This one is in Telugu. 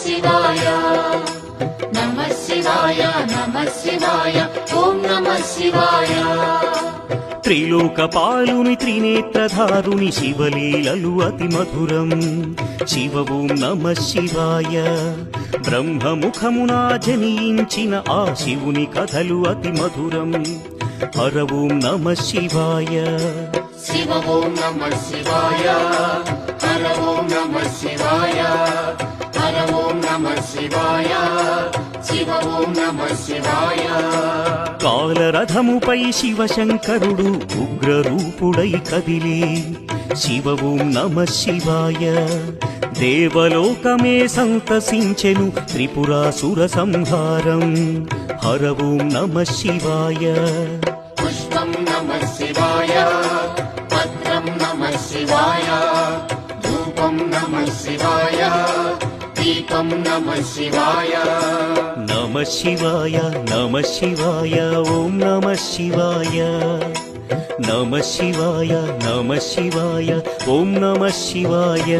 శివాయ నమః శివాయ నమః శివాయ ఓం నమః శివాయ త్రిలోకపాలుని త్రినేత్రధారుని శివలీలలు అతి మధురం శివ ఓం నమః శివాయ బ్రహ్మముఖమునా జనించిన ఆ శివుని కథలు అతి మధురం హర ఓం నమః శివాయ శివ ఓం నమః శివాయ హర ఓం నమః శివాయ హర ఓం నమః శివాయ శివ ఓం నమః శివాయ కాలరథముపై శివశంకరుడు ఉగ్రరూపుడై కదిలి శివ ఓం నమః శివాయ దేవలోకమే సంతసించెను త్రిపురాసుర సంహారం హర ఓం నమః శివాయ పుష్పం నమః శివాయ పత్రం నమః శివాయ ధూపం నమః శివాయ దీపం నమః శివాయ నమః శివాయ నమః శివాయ ఓం నమః శివాయ నమః శివాయ నమః శివాయ ఓం నమః శివాయ